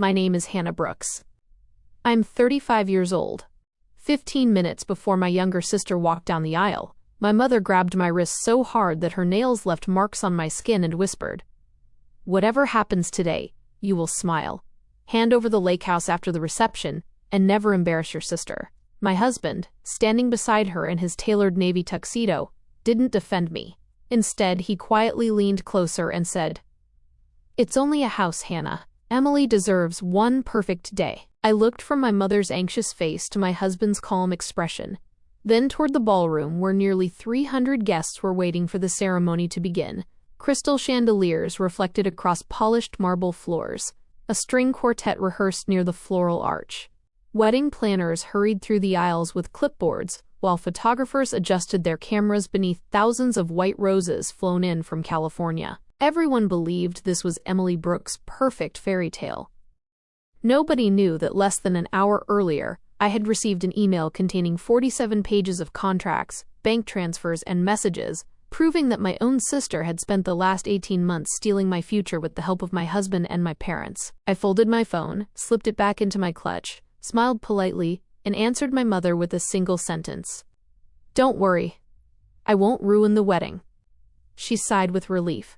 My name is Hannah Brooks. I'm 35 years old. 15 minutes before my younger sister walked down the aisle, my mother grabbed my wrist so hard that her nails left marks on my skin and whispered, "Whatever happens today, you will smile. Hand over the lake house after the reception, and never embarrass your sister." My husband, standing beside her in his tailored navy tuxedo, didn't defend me. Instead, he quietly leaned closer and said, "It's only a house, Hannah. Emily deserves one perfect day." I looked from my mother's anxious face to my husband's calm expression, then toward the ballroom where nearly 300 guests were waiting for the ceremony to begin. Crystal chandeliers reflected across polished marble floors. A string quartet rehearsed near the floral arch. Wedding planners hurried through the aisles with clipboards, while photographers adjusted their cameras beneath thousands of white roses flown in from California. Everyone believed this was Emily Brooks' perfect fairy tale. Nobody knew that less than an hour earlier, I had received an email containing 47 pages of contracts, bank transfers, and messages, proving that my own sister had spent the last 18 months stealing my future with the help of my husband and my parents. I folded my phone, slipped it back into my clutch, smiled politely, and answered my mother with a single sentence. "Don't worry. I won't ruin the wedding." She sighed with relief.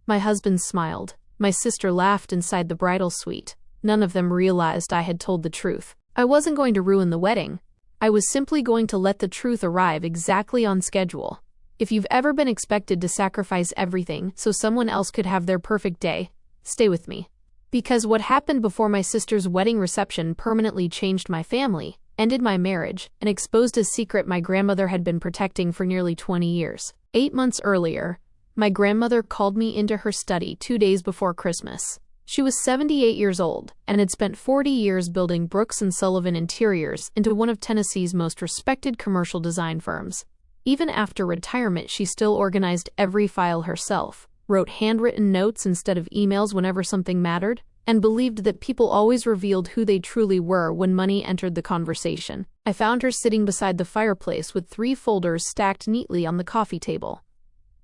My husband smiled. My sister laughed inside the bridal suite. None of them realized I had told the truth. I wasn't going to ruin the wedding. I was simply going to let the truth arrive exactly on schedule. If you've ever been expected to sacrifice everything so someone else could have their perfect day, stay with me. Because what happened before my sister's wedding reception permanently changed my family, ended my marriage, and exposed a secret my grandmother had been protecting for nearly 20 years. 8 months earlier, my grandmother called me into her study 2 days before Christmas. She was 78 years old and had spent 40 years building Brooks & Sullivan interiors into one of Tennessee's most respected commercial design firms. Even after retirement, she still organized every file herself, wrote handwritten notes instead of emails whenever something mattered, and believed that people always revealed who they truly were when money entered the conversation. I found her sitting beside the fireplace with 3 folders stacked neatly on the coffee table.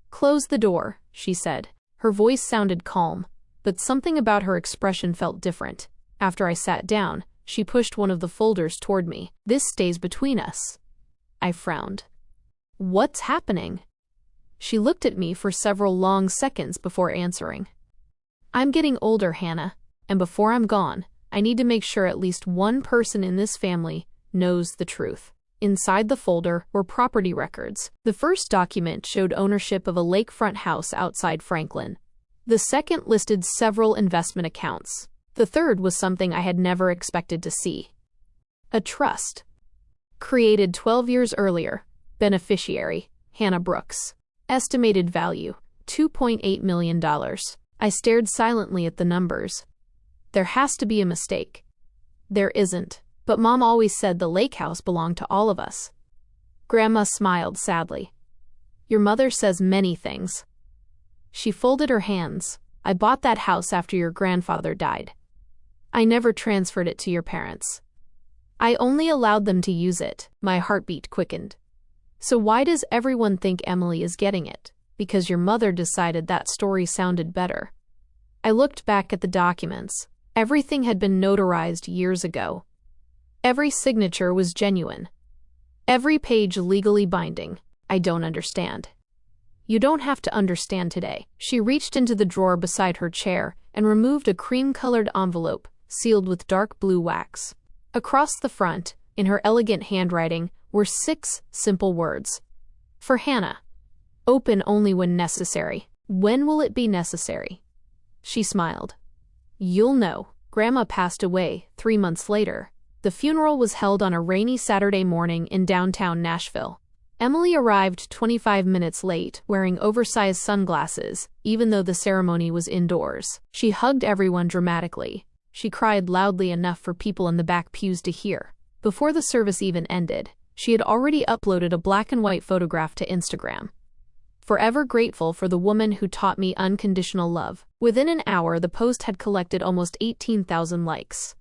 "Close the door," she said. Her voice sounded calm, but something about her expression felt different. After I sat down, she pushed one of the folders toward me. "This stays between us." I frowned. "What's happening?" She looked at me for several long seconds before answering. "I'm getting older, Hannah, and before I'm gone, I need to make sure at least one person in this family knows the truth." Inside the folder were property records. The first document showed ownership of a lakefront house outside Franklin. The second listed several investment accounts. The third was something I had never expected to see. A trust. Created 12 years earlier. Beneficiary, Hannah Brooks. Estimated value, $2.8 million. I stared silently at the numbers. There has to be a mistake. There isn't, but Mom always said the lake house belonged to all of us. Grandma smiled sadly. Your mother says many things. She folded her hands. I bought that house after your grandfather died. I never transferred it to your parents. I only allowed them to use it. My heartbeat quickened. So why does everyone think Emily is getting it? Because your mother decided that story sounded better. I looked back at the documents. Everything had been notarized years ago. Every signature was genuine. Every page legally binding. I don't understand. You don't have to understand today. She reached into the drawer beside her chair and removed a cream-colored envelope sealed with dark blue wax. Across the front, in her elegant handwriting, were 6 simple words. For Hannah. Open only when necessary. When will it be necessary? She smiled. You'll know. Grandma passed away 3 months later. The funeral was held on a rainy Saturday morning in downtown Nashville. Emily arrived 25 minutes late, wearing oversized sunglasses, even though the ceremony was indoors. She hugged everyone dramatically. She cried loudly enough for people in the back pews to hear. Before the service even ended, she had already uploaded a black and white photograph to Instagram. Forever grateful for the woman who taught me unconditional love. Within an hour, the post had collected almost 18,000 likes.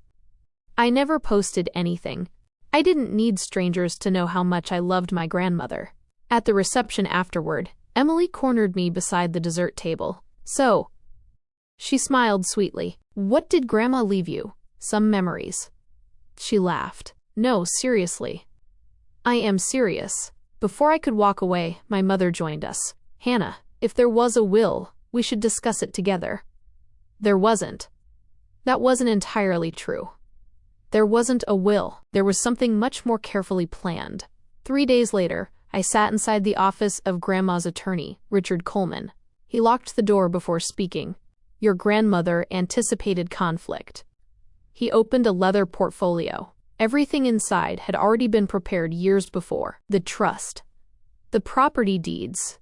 I never posted anything. I didn't need strangers to know how much I loved my grandmother. At the reception afterward, Emily cornered me beside the dessert table. So, she smiled sweetly. What did Grandma leave you? Some memories. She laughed. No, seriously. I am serious. Before I could walk away, my mother joined us. Hannah, if there was a will, we should discuss it together. There wasn't. That wasn't entirely true. There wasn't a will. There was something much more carefully planned. 3 days later, I sat inside the office of Grandma's attorney, Richard Coleman. He locked the door before speaking. Your grandmother anticipated conflict. He opened a leather portfolio. Everything inside had already been prepared years before. The trust, the property deeds,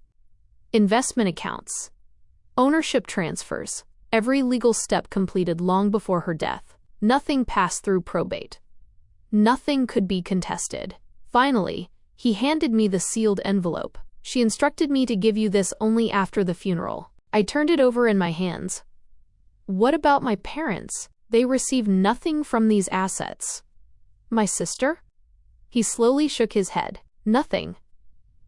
investment accounts, ownership transfers, every legal step completed long before her death. Nothing passed through probate. Nothing could be contested. Finally, he handed me the sealed envelope. She instructed me to give you this only after the funeral. I turned it over in my hands. What about my parents? They received nothing from these assets. My sister? He slowly shook his head. Nothing.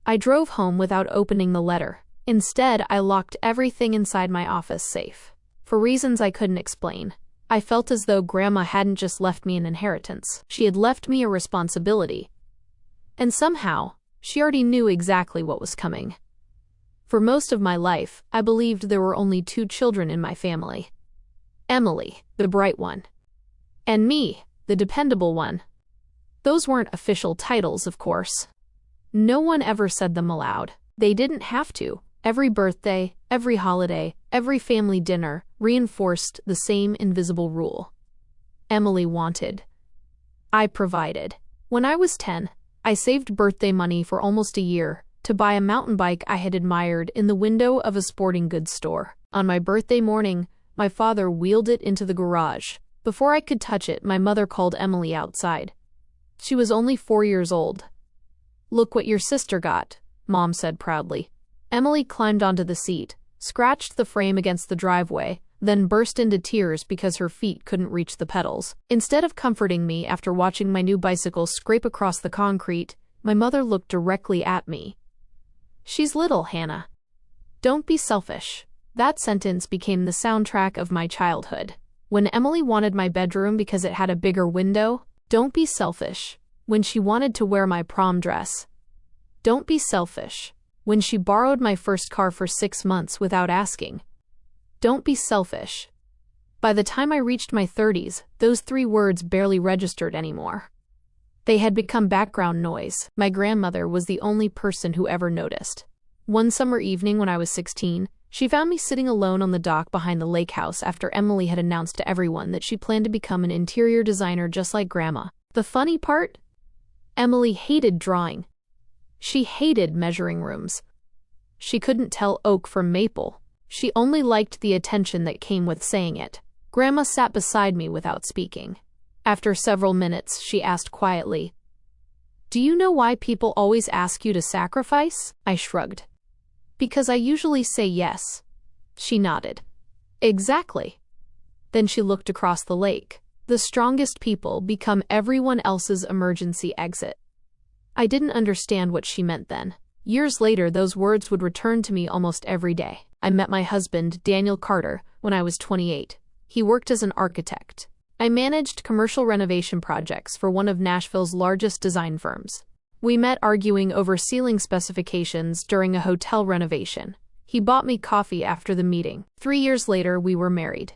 I drove home without opening the letter. Instead, I locked everything inside my office safe. For reasons I couldn't explain, I felt as though Grandma hadn't just left me an inheritance. She had left me a responsibility. And somehow, she already knew exactly what was coming. For most of my life, I believed there were only 2 children in my family. Emily, the bright one, and me, the dependable one. Those weren't official titles, of course. No one ever said them aloud. They didn't have to. Every birthday, every holiday, every family dinner reinforced the same invisible rule. Emily wanted. I provided. When I was 10, I saved birthday money for almost a year to buy a mountain bike I had admired in the window of a sporting goods store. On my birthday morning, my father wheeled it into the garage. Before I could touch it, my mother called Emily outside. She was only 4 years old. Look what your sister got, Mom said proudly. Emily climbed onto the seat, scratched the frame against the driveway, then burst into tears because her feet couldn't reach the pedals. Instead of comforting me after watching my new bicycle scrape across the concrete, my mother looked directly at me. She's little, Hannah. Don't be selfish. That sentence became the soundtrack of my childhood. When Emily wanted my bedroom because it had a bigger window, don't be selfish. When she wanted to wear my prom dress, don't be selfish. When she borrowed my first car for 6 months without asking, don't be selfish. By the time I reached my 30s, those 3 words barely registered anymore. They had become background noise. My grandmother was the only person who ever noticed. One summer evening when I was 16, she found me sitting alone on the dock behind the lake house after Emily had announced to everyone that she planned to become an interior designer just like Grandma. The funny part? Emily hated drawing. She hated measuring rooms. She couldn't tell oak from maple. She only liked the attention that came with saying it. Grandma sat beside me without speaking. After several minutes, she asked quietly, "Do you know why people always ask you to sacrifice?" I shrugged. "Because I usually say yes." She nodded. "Exactly." Then she looked across the lake. The strongest people become everyone else's emergency exit. I didn't understand what she meant then. Years later, those words would return to me almost every day. I met my husband, Daniel Carter, when I was 28. He worked as an architect. I managed commercial renovation projects for one of Nashville's largest design firms. We met arguing over ceiling specifications during a hotel renovation. He bought me coffee after the meeting. 3 years later, we were married.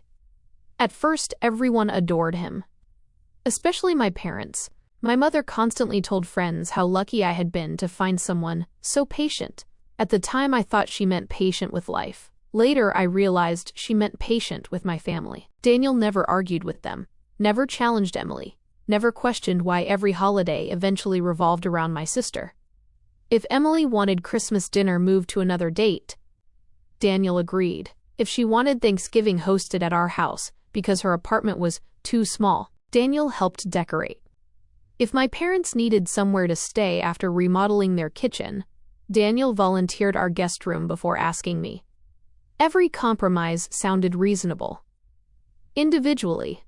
At first, everyone adored him, especially my parents. My mother constantly told friends how lucky I had been to find someone so patient. At the time, I thought she meant patient with life. Later, I realized she meant patient with my family. Daniel never argued with them, never challenged Emily, never questioned why every holiday eventually revolved around my sister. If Emily wanted Christmas dinner moved to another date, Daniel agreed. If she wanted Thanksgiving hosted at our house because her apartment was too small, Daniel helped decorate. If my parents needed somewhere to stay after remodeling their kitchen, Daniel volunteered our guest room before asking me. Every compromise sounded reasonable. Individually.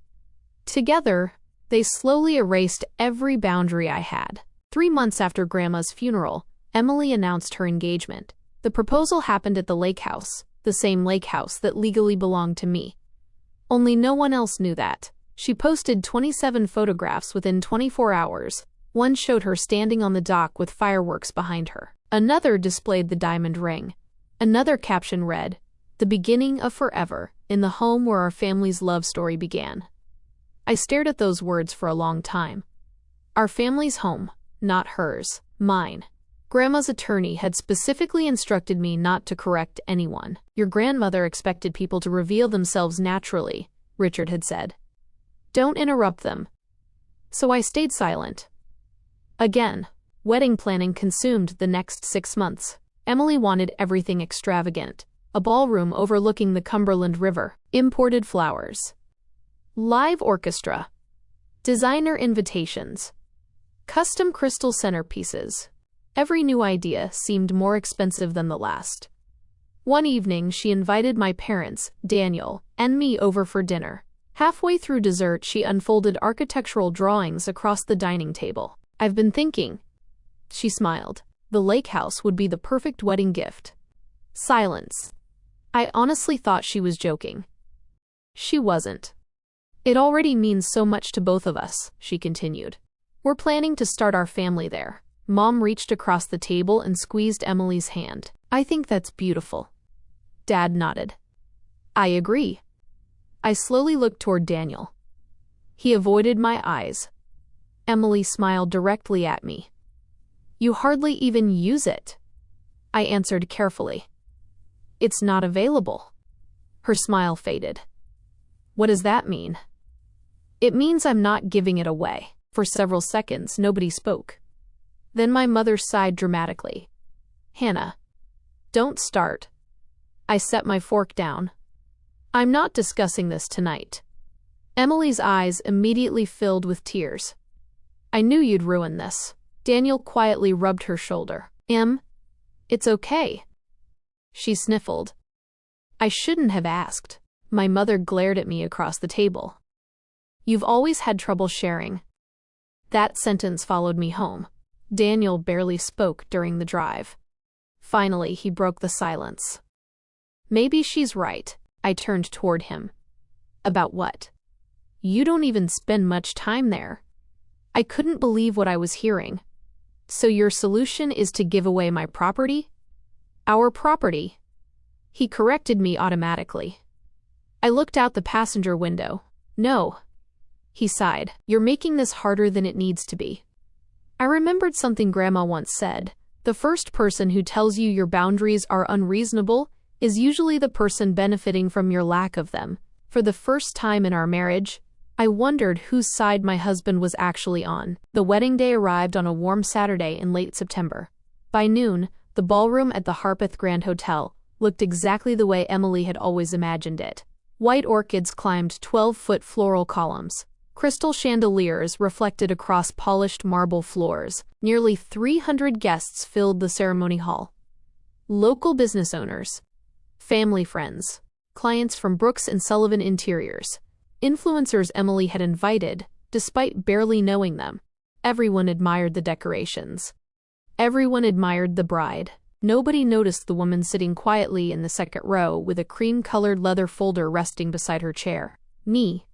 Together, they slowly erased every boundary I had. 3 months after Grandma's funeral, Emily announced her engagement. The proposal happened at the lake house, the same lake house that legally belonged to me. Only no one else knew that. She posted 27 photographs within 24 hours. One showed her standing on the dock with fireworks behind her. Another displayed the diamond ring. Another caption read, "The beginning of forever, in the home where our family's love story began." I stared at those words for a long time. Our family's home, not hers, mine. Grandma's attorney had specifically instructed me not to correct anyone. "Your grandmother expected people to reveal themselves naturally," Richard had said. "Don't interrupt them." So I stayed silent. Again, wedding planning consumed the next 6 months. Emily wanted everything extravagant. A ballroom overlooking the Cumberland River, imported flowers, live orchestra, designer invitations, custom crystal centerpieces. Every new idea seemed more expensive than the last. One evening, she invited my parents, Daniel, and me over for dinner. Halfway through dessert, she unfolded architectural drawings across the dining table. "I've been thinking," she smiled. "The lake house would be the perfect wedding gift." Silence. I honestly thought she was joking. She wasn't. "It already means so much to both of us," she continued. "We're planning to start our family there." Mom reached across the table and squeezed Emily's hand. "I think that's beautiful." Dad nodded. "I agree." I slowly looked toward Daniel. He avoided my eyes. Emily smiled directly at me. "You hardly even use it." I answered carefully. "It's not available." Her smile faded. "What does that mean?" "It means I'm not giving it away." For several seconds, nobody spoke. Then my mother sighed dramatically. "Hannah, don't start." I set my fork down. "I'm not discussing this tonight." Emily's eyes immediately filled with tears. "I knew you'd ruin this." Daniel quietly rubbed her shoulder. It's okay." She sniffled. "I shouldn't have asked." My mother glared at me across the table. "You've always had trouble sharing." That sentence followed me home. Daniel barely spoke during the drive. Finally, he broke the silence. "Maybe she's right." I turned toward him. "About what?" "You don't even spend much time there." I couldn't believe what I was hearing. "So your solution is to give away my property?" "Our property." He corrected me automatically. I looked out the passenger window. "No." He sighed. "You're making this harder than it needs to be." I remembered something Grandma once said. The first person who tells you your boundaries are unreasonable is usually the person benefiting from your lack of them. For the first time in our marriage, I wondered whose side my husband was actually on. The wedding day arrived on a warm Saturday in late September. By noon, the ballroom at the Harpeth Grand Hotel looked exactly the way Emily had always imagined it. White orchids climbed 12-foot floral columns. Crystal chandeliers reflected across polished marble floors. Nearly 300 guests filled the ceremony hall. Local business owners, family friends, clients from Brooks & Sullivan Interiors, influencers Emily had invited, despite barely knowing them. Everyone admired the decorations. Everyone admired the bride. Nobody noticed the woman sitting quietly in the second row with a cream-colored leather folder resting beside her chair. Me.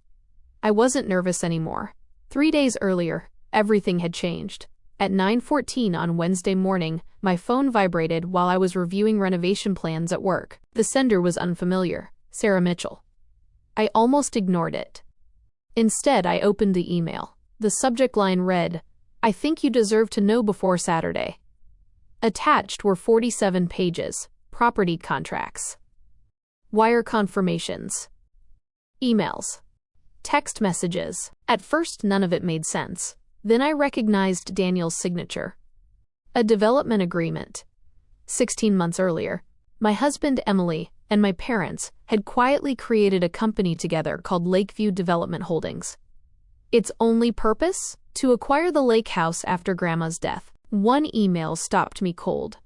I wasn't nervous anymore. 3 days earlier, everything had changed. At 9:14 on Wednesday morning, my phone vibrated while I was reviewing renovation plans at work. The sender was unfamiliar, Sarah Mitchell. I almost ignored it. Instead, I opened the email. The subject line read, "I think you deserve to know before Saturday." Attached were 47 pages, property contracts, wire confirmations, emails, text messages. At first, none of it made sense. Then I recognized Daniel's signature. A development agreement. 16 months earlier, my husband, Emily, and my parents had quietly created a company together called Lakeview Development Holdings. Its only purpose? To acquire the lake house after Grandma's death. One email stopped me cold.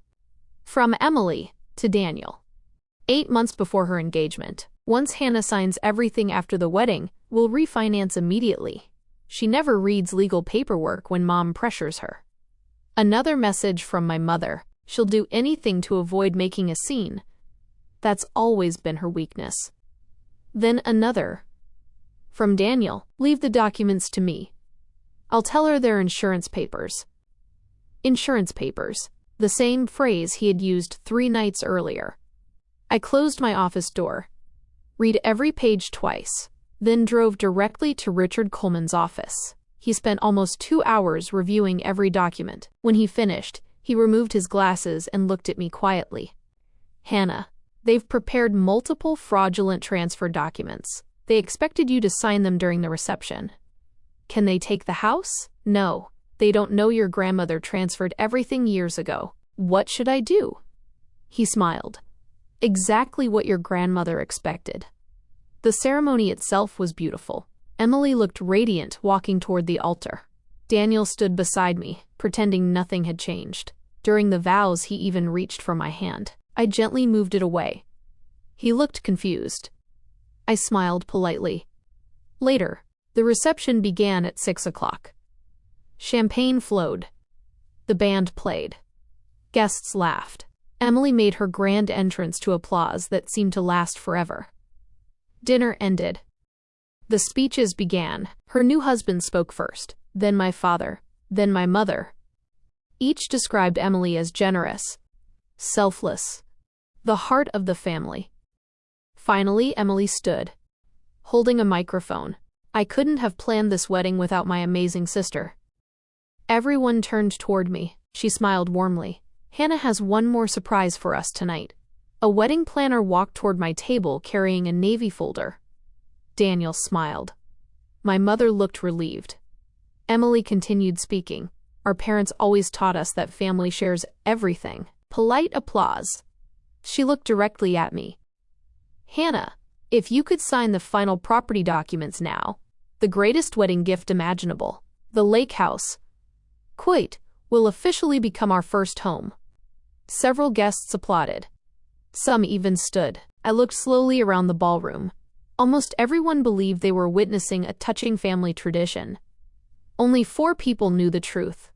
From Emily to Daniel. 8 months before her engagement. "Once Hannah signs everything after the wedding, we'll refinance immediately. She never reads legal paperwork when Mom pressures her." Another message from my mother. "She'll do anything to avoid making a scene. That's always been her weakness." Then another. From Daniel, leave the documents to me. I'll tell her they're insurance papers. Insurance papers. The same phrase he had used 3 nights earlier. I closed my office door. Read every page twice, then drove directly to Richard Coleman's office. He spent almost 2 hours reviewing every document. When he finished, he removed his glasses and looked at me quietly. Hannah, they've prepared multiple fraudulent transfer documents. They expected you to sign them during the reception. Can they take the house? No, they don't know your grandmother transferred everything years ago. What should I do? He smiled. Exactly what your grandmother expected. The ceremony itself was beautiful. Emily looked radiant walking toward the altar. Daniel stood beside me, pretending nothing had changed. During the vows, he even reached for my hand. I gently moved it away. He looked confused. I smiled politely. Later, the reception began at 6 o'clock. Champagne flowed. The band played. Guests laughed. Emily made her grand entrance to applause that seemed to last forever. Dinner ended. The speeches began. Her new husband spoke first, then my father, then my mother. Each described Emily as generous, selfless, the heart of the family. Finally, Emily stood, holding a microphone. I couldn't have planned this wedding without my amazing sister. Everyone turned toward me. She smiled warmly. Hannah has one more surprise for us tonight. A wedding planner walked toward my table carrying a navy folder. Daniel smiled. My mother looked relieved. Emily continued speaking. Our parents always taught us that family shares everything. Polite applause. She looked directly at me. Hannah, if you could sign the final property documents now, the greatest wedding gift imaginable, the lake house, Kuwait, will officially become our first home. Several guests applauded. Some even stood. I looked slowly around the ballroom. Almost everyone believed they were witnessing a touching family tradition. Only 4 people knew the truth.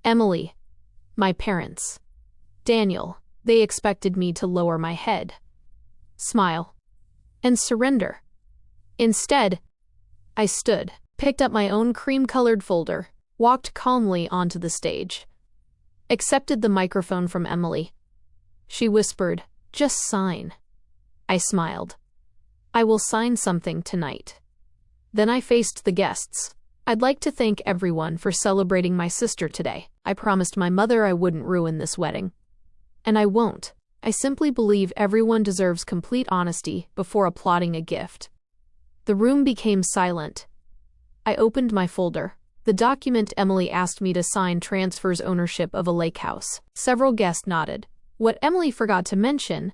Emily, my parents, Daniel. They expected me to lower my head, smile, and surrender. Instead, I stood, picked up my own cream-colored folder, walked calmly onto the stage, accepted the microphone from Emily. She whispered, "Just sign." I smiled. "I will sign something tonight." Then I faced the guests. I'd like to thank everyone for celebrating my sister today. I promised my mother I wouldn't ruin this wedding. And I won't. I simply believe everyone deserves complete honesty before applauding a gift. The room became silent. I opened my folder. The document Emily asked me to sign transfers ownership of a lake house. Several guests nodded. What Emily forgot to mention,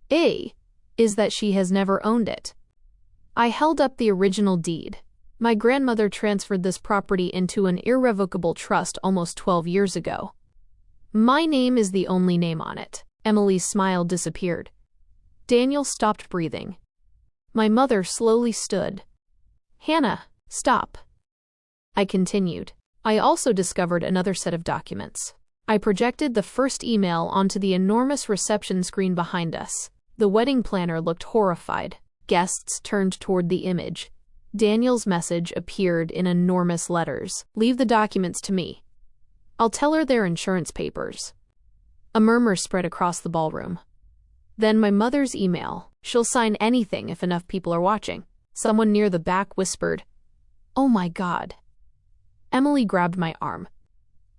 is that she has never owned it. I held up the original deed. My grandmother transferred this property into an irrevocable trust almost 12 years ago. My name is the only name on it. Emily's smile disappeared. Daniel stopped breathing. My mother slowly stood. Hannah, stop. I continued. I also discovered another set of documents. I projected the first email onto the enormous reception screen behind us. The wedding planner looked horrified. Guests turned toward the image. Daniel's message appeared in enormous letters. Leave the documents to me. I'll tell her they're insurance papers. A murmur spread across the ballroom. Then my mother's email. She'll sign anything if enough people are watching. Someone near the back whispered, "Oh my God." Emily grabbed my arm.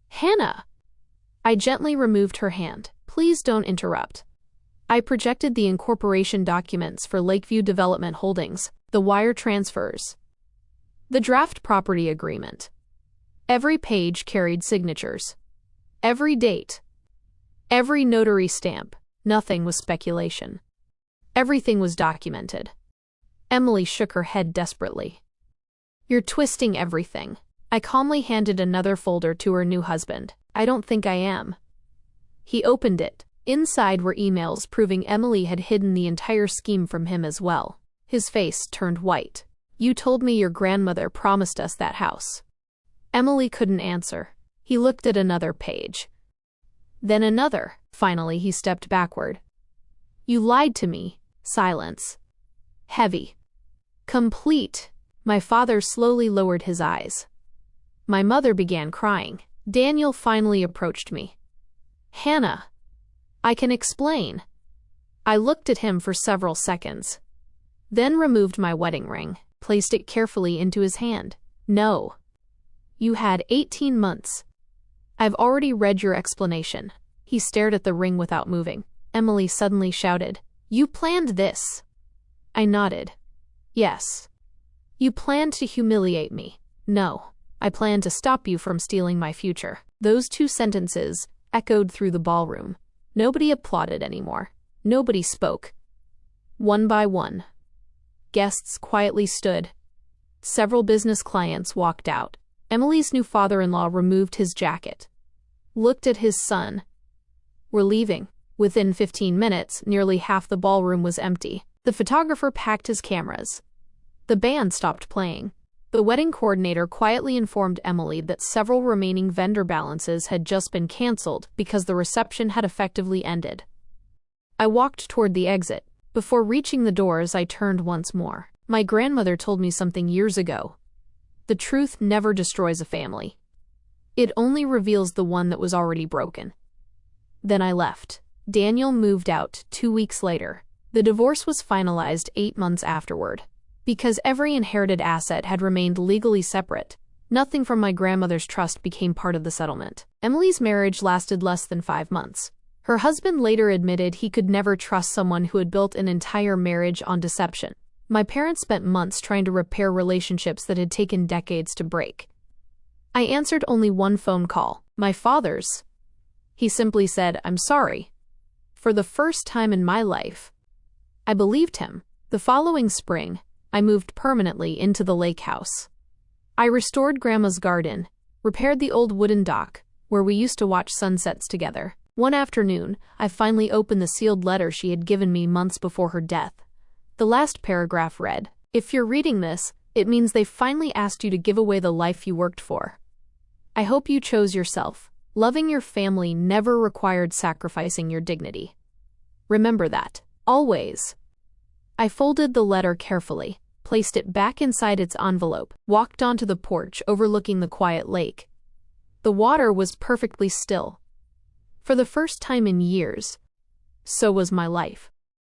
Hannah! I gently removed her hand. Please don't interrupt. I projected the incorporation documents for Lakeview Development Holdings, the wire transfers, the draft property agreement. Every page carried signatures. Every date. Every notary stamp. Nothing was speculation. Everything was documented. Emily shook her head desperately. You're twisting everything. I calmly handed another folder to her new husband. I don't think I am. He opened it. Inside were emails proving Emily had hidden the entire scheme from him as well. His face turned white. You told me your grandmother promised us that house. Emily couldn't answer. He looked at another page. Then another. Finally, he stepped backward. You lied to me. Silence. Heavy. Complete. My father slowly lowered his eyes. My mother began crying. Daniel finally approached me. Hannah, I can explain. I looked at him for several seconds, then removed my wedding ring, placed it carefully into his hand. No. You had 18 months. I've already read your explanation. He stared at the ring without moving. Emily suddenly shouted, You planned this. I nodded. Yes. You planned to humiliate me. No. I planned to stop you from stealing my future. Those two sentences echoed through the ballroom. Nobody applauded anymore. Nobody spoke. One by one, guests quietly stood. Several business clients walked out. Emily's new father-in-law removed his jacket, looked at his son. We're leaving. Within 15 minutes, nearly half the ballroom was empty. The photographer packed his cameras. The band stopped playing. The wedding coordinator quietly informed Emily that several remaining vendor balances had just been canceled because the reception had effectively ended. I walked toward the exit. Before reaching the doors, I turned once more. My grandmother told me something years ago. The truth never destroys a family. It only reveals the one that was already broken. Then I left. Daniel moved out 2 weeks later. The divorce was finalized 8 months afterward. Because every inherited asset had remained legally separate, nothing from my grandmother's trust became part of the settlement. Emily's marriage lasted less than 5 months. Her husband later admitted he could never trust someone who had built an entire marriage on deception. My parents spent months trying to repair relationships that had taken decades to break. I answered only one phone call, my father's. He simply said, I'm sorry. For the first time in my life, I believed him. The following spring, I moved permanently into the lake house. I restored Grandma's garden, repaired the old wooden dock, where we used to watch sunsets together. One afternoon, I finally opened the sealed letter she had given me months before her death. The last paragraph read, If you're reading this, it means they finally asked you to give away the life you worked for. I hope you chose yourself. Loving your family never required sacrificing your dignity. Remember that, always. I folded the letter carefully, placed it back inside its envelope, walked onto the porch overlooking the quiet lake. The water was perfectly still. For the first time in years, so was my life.